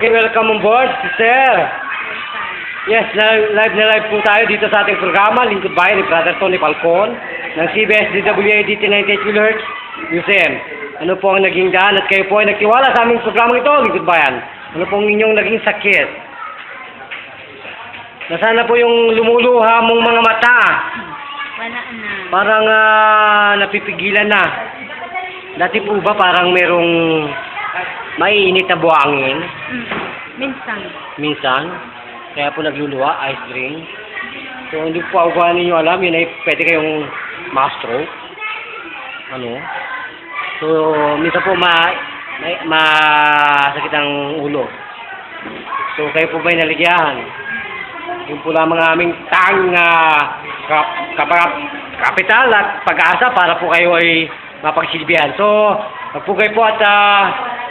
Okay, welcome on board, sister. Yes, live na live po tayo dito sa ating programa, Lingkod Bayan ni Brother Tony Falcon ng CBS DWAD 98 kHz Museum. Ano po ang naging daan at kayo po ay nagtiwala sa aming programa ito, Lingkod Bayan. Ano po ang inyong naging sakit? Nasaan na po yung lumuluha mong mga mata? Wala na. Parang napipigilan na. Dati po ba parang merong maiinit na buhangin? Minsan. Minsan? Kaya po nagluluha, ice drink. So, hindi po ako ninyo alam, yun ay pwede kayong ma-stroke. Ano? So, minsan po masakit ang ulo. So, kayo po ba'y naligyahan? Yun po lamang aming kapital at pag-asa para po kayo ay mapagsilbihan. So, magpugay po at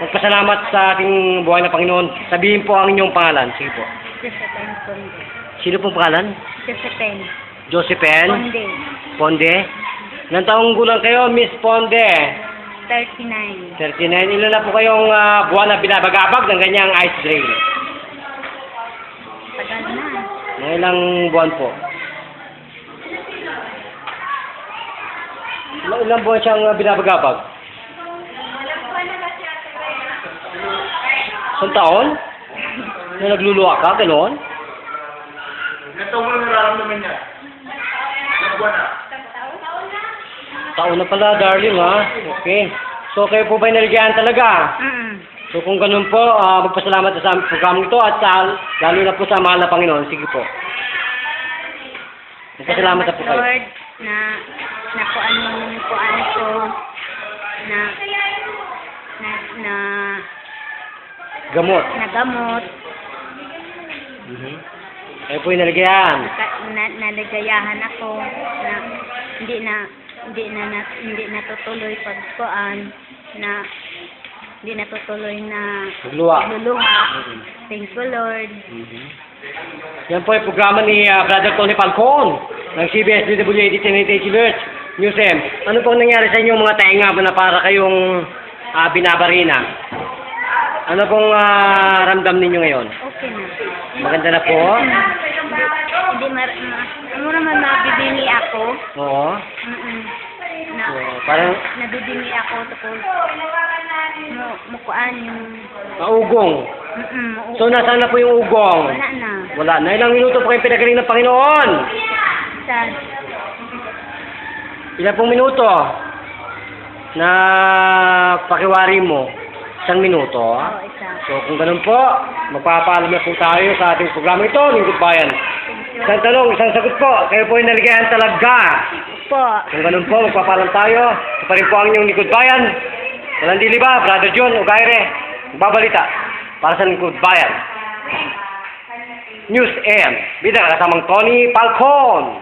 magpasalamat sa ating buhay na Panginoon. Sabihin po ang inyong pangalan. Sige po. Josephine Ponde. Sino pong pangalan? Josephine. Josephine? Ponde. Ponde? Ilang taong gulang kayo, Miss Ponde? 39. 39. Ilan na po kayong buwan na binabagabag ng ganyang ice drink? Tagal na. Mga ilang buwan po? Ilang buwan siyang binabagabag? Isang taon? Na nagluluwa ka, gano'n? Ito mo lang nararamdaman niya. Ilang buwan na? Taon na pala, darling, ha? Okay. So, kayo po ba'y naligyan talaga? So, kung ganun po, magpasalamat sa aming programang ito at lalo na po sa mahal na Panginoon. Sige po. Magpasalamat na po kayo. Lord, na kuan ko, na Gamot. nagamot, Kayo po yung naligyan. naligayahan ako, na hindi natutuloy pagkuan, hindi natutuloy na Nagluwa. luluha. Thank you, Lord. Yan po yung programa ni Brother Tony Falcon ng CBS DWAD 98 kHz Museum. Ano pong nangyari sa inyong mga tainga na para kayong binabarina? Ano pong ramdam ninyo ngayon? Okay na. Maganda na po? Hindi ano naman nabibini ako. Oo. Na, Parang nabibini ako tapos mukuan yung maugong. So, nasaan na po yung ugong? wala na. Wala na. Ilang minuto po kayong pinagaling ng Panginoon? Sa Ilang pong minuto na pakiwari mo? Isang minuto. isa. So, kung ganun po, magpapaalam na po tayo sa ating programa ito, Lingkod Bayan. Isang tanong, isang sagot po. Kayo po ay naligayan talaga. Po. Kung ganun po, magpapaalam tayo. Ito pa rin po ang inyong Lingkod Bayan. Walang dili ba, Brother John Ugaire, magbabalita para sa Lingkod Bayan. News AM. Bida kasamang Tony Falcon.